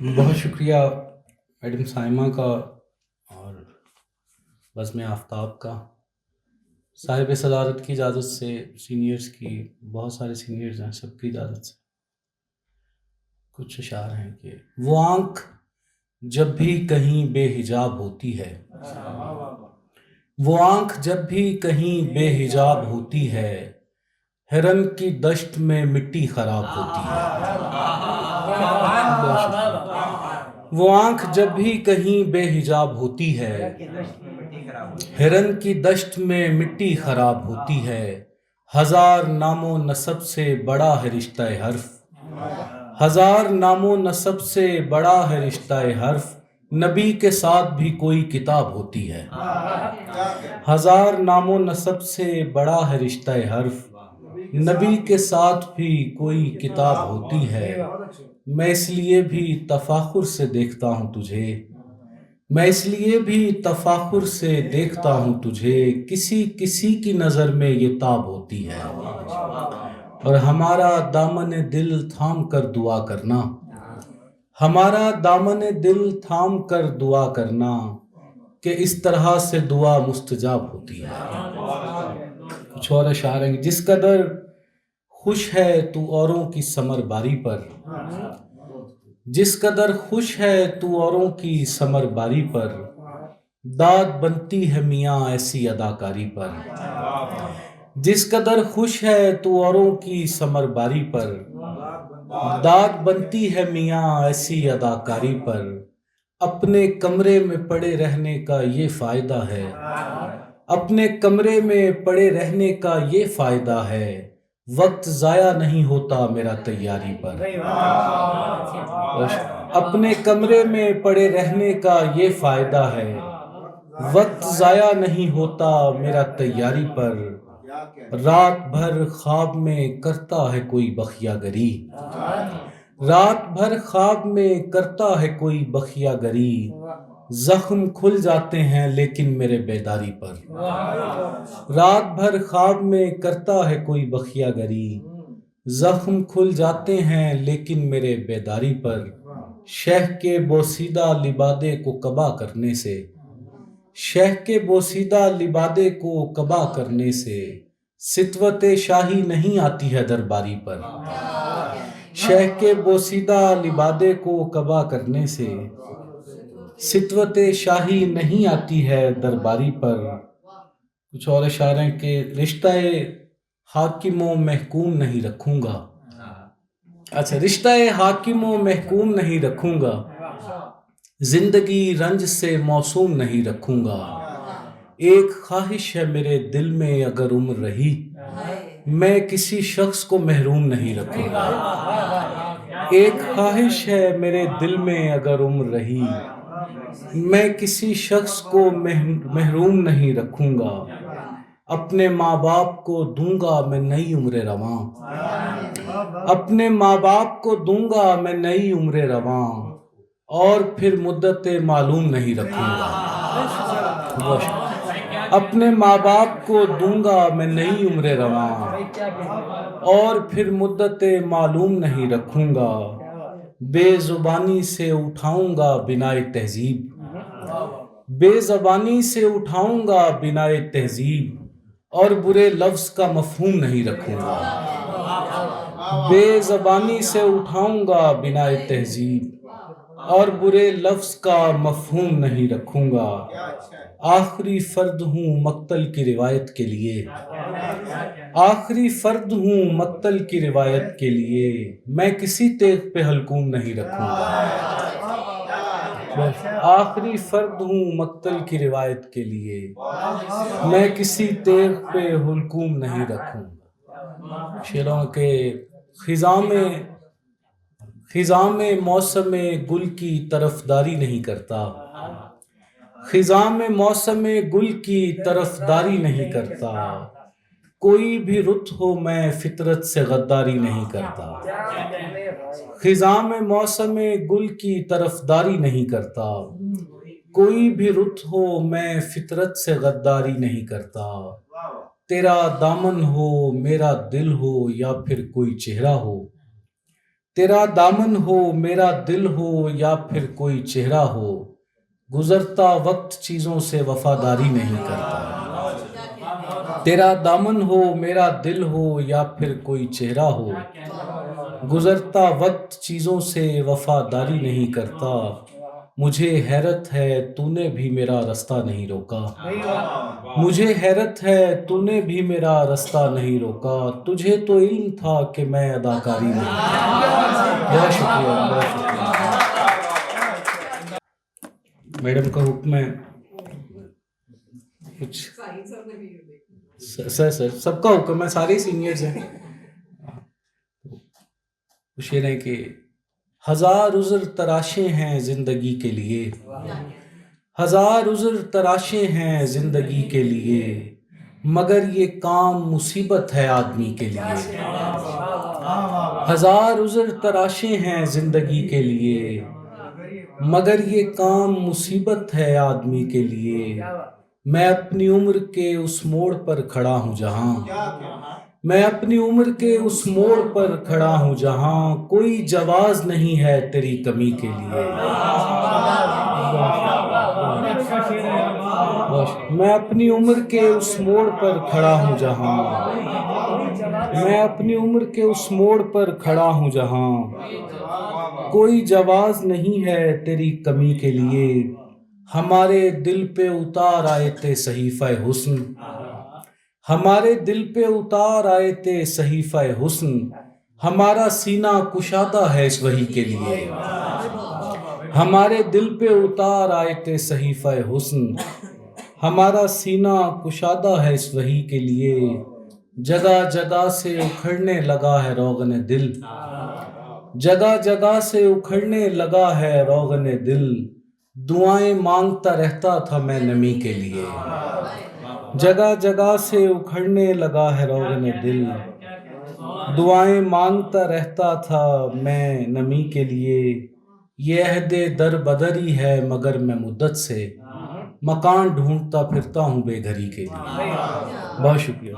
بہت شکریہ میڈم سائمہ کا اور بزم آفتاب کا۔ صاحب صدارت کی اجازت سے، سینئرز کی، بہت سارے سینئرز ہیں، سب کی اجازت سے کچھ اشعار ہیں کہ وہ آنکھ جب بھی کہیں بے حجاب ہوتی ہے، وہ آنکھ جب بھی کہیں بے حجاب ہوتی ہے، ہرن کی دشت میں مٹی خراب ہوتی ہے۔ بہت شکریہ۔ وہ آنکھ جب بھی کہیں بے حجاب ہوتی ہے، ہرن کی دشت میں مٹی خراب ہوتی ہے، ہزار نام و نسب سے بڑا ہے رشتہ حرف، ہزار نام و نسب سے بڑا ہے رشتہ حرف، نبی کے ساتھ بھی کوئی کتاب ہوتی ہے۔ ہزار نام و نسب سے بڑا ہے رشتہ حرف، نبی کے ساتھ بھی کوئی کتاب ہوتی ہے۔ میں اس لیے بھی تفاخر سے دیکھتا ہوں تجھے، میں اس لیے بھی تفاخر سے دیکھتا ہوں تجھے، کسی کسی کی نظر میں یہ تاب ہوتی ہے۔ اور ہمارا دامن دل تھام کر دعا کرنا، ہمارا دامن دل تھام کر دعا کرنا، کہ اس طرح سے دعا مستجاب ہوتی ہے۔ کچھ اور اشعار ہیں۔ جس قدر خوش ہے تو اوروں کی ثمر باری پر، جس قدر خوش ہے تو اوروں کی ثمر باری پر، داد بنتی ہے میاں ایسی اداکاری پر۔ جس قدر خوش ہے تو اوروں کی ثمر باری پر، داد بنتی ہے میاں ایسی اداکاری پر، اپنے کمرے میں پڑے رہنے کا یہ فائدہ ہے، اپنے کمرے میں پڑے رہنے کا یہ فائدہ ہے، وقت ضائع نہیں ہوتا میرا تیاری پر۔ اپنے کمرے میں پڑے رہنے کا یہ فائدہ ہے، وقت ضائع نہیں ہوتا میرا تیاری پر، رات بھر خواب میں کرتا ہے کوئی بخیا گری، رات بھر خواب میں کرتا ہے کوئی بخیا گری، زخم کھل جاتے ہیں لیکن میرے بیداری پر۔ رات بھر خواب میں کرتا ہے کوئی بخیا گری، زخم کھل جاتے ہیں لیکن میرے بیداری پر، شہ کے بوسیدہ لبادے کو کبا کرنے سے، شہ کے بوسیدہ لبادے کو کبا کرنے سے، سطوت شاہی نہیں آتی ہے درباری پر۔ شہ کے بوسیدہ لبادے کو کبا کرنے سے، سطوت شاہی نہیں آتی ہے درباری پر۔ کچھ اور اشعار ہیں کہ رشتہ حاکم و محکوم نہیں رکھوں گا، اچھا، رشتہ حاکم و محکوم نہیں رکھوں گا، زندگی رنج سے موسوم نہیں رکھوں گا، ایک خواہش ہے میرے دل میں اگر عمر رہی، میں کسی شخص کو محروم نہیں رکھوں گا۔ ایک خواہش ہے میرے دل میں اگر عمر رہی، میں کسی شخص کو محروم نہیں رکھوں گا، اپنے ماں باپ کو دوں گا میں نئی عمر رواں، اپنے ماں باپ کو دوں گا میں نئی عمر رواں، اور پھر مدت معلوم نہیں رکھوں گا۔ اپنے ماں باپ کو دوں گا میں نئی عمر رواں، اور پھر مدت معلوم نہیں رکھوں گا، بے زبانی سے اٹھاؤں گا بنائے تہذیب، بے زبانی سے اٹھاؤں گا بنائے تہذیب، اور برے لفظ کا مفہوم نہیں رکھوں گا، بے زبانی سے اٹھاؤں گا بنائے تہذیب، اور برے لفظ کا مفہوم نہیں رکھوں گا، آخری فرد ہوں مقتل کی روایت کے لیے، آخری فرد ہوں مقتل کی روایت کے لیے، میں کسی تیغ پہ حلقوم نہیں رکھوں گا، آخری فرد ہوں مقتل کی روایت کے لیے، میں کسی تیغ پہ حلقوم نہیں رکھوں گا۔ شعروں کے خزاں میں موسم گل کی طرفداری نہیں کرتا، خزاں میں موسم گل کی طرفداری نہیں کرتا، کوئی بھی رت ہو میں فطرت سے غداری نہیں کرتا، خزاں میں موسم گل کی طرفداری نہیں کرتا، کوئی بھی رت ہو میں فطرت سے غداری نہیں کرتا، تیرا دامن ہو میرا دل ہو یا پھر کوئی چہرہ ہو، تیرا دامن ہو میرا دل ہو یا پھر کوئی چہرہ ہو، گزرتا وقت چیزوں سے وفاداری نہیں کرتا۔ تیرا دامن ہو میرا دل ہو یا پھر کوئی چہرہ ہو، گزرتا وقت چیزوں سے وفاداری نہیں کرتا۔ مجھے حیرت ہے تو نے بھی میرا رستہ نہیں روکا، مجھے حیرت ہے تو نے بھی میرا رستہ نہیں روکا۔ تجھے تو علم تھا کہ میں اداکاری نہیں کرتا۔ بہت شکریہ، بہت شکریہ۔ میڈم کا حکم ہے کچھ سر سب کا حکم ہے، سارے سینئرز ہیں۔ شعر ہے کہ ہزار عذر تراشے ہیں زندگی کے لیے، ہزار عذر تراشے ہیں زندگی کے لیے، مگر یہ کام مصیبت ہے آدمی کے لیے۔ ہزار عذر تراشے ہیں زندگی کے لیے، مگر یہ کام مصیبت ہے آدمی کے لیے۔ میں اپنی عمر کے اس موڑ پر کھڑا ہوں جہاں، میں اپنی عمر کے اس موڑ پر کھڑا ہوں جہاں کوئی جواز نہیں ہے تیری کمی کے لیے۔ میں اپنی عمر کے اس موڑ پر کھڑا ہوں جہاں، میں اپنی عمر کے اس موڑ پر کھڑا ہوں جہاں کوئی جواز نہیں ہے تیری کمی کے لیے۔ ہمارے دل پہ اتار آئے تھے صحیفہ حسن، ہمارے دل پہ اتار آئے تھے صحیفہ حسن، ہمارا سینہ کشادہ ہے اس وحی کے لیے۔ ہمارے دل پہ اتار آئے تھے صحیفہ حسن، ہمارا سینہ کشادہ ہے اس وحی کے لیے۔ جگہ جگہ سے اکھڑنے لگا ہے روغن دل، جگہ جگہ سے اکھڑنے لگا ہے روغن دل، دعائیں مانگتا رہتا تھا میں نمی کے لیے۔ جگہ جگہ سے اکھڑنے لگا ہے روغن دل، دعائیں مانگتا رہتا تھا میں نمی کے لیے۔ یہ عہد در بدری ہے مگر میں مدت سے مکان ڈھونڈتا پھرتا ہوں بے گھری کے لیے۔ بہت شکریہ۔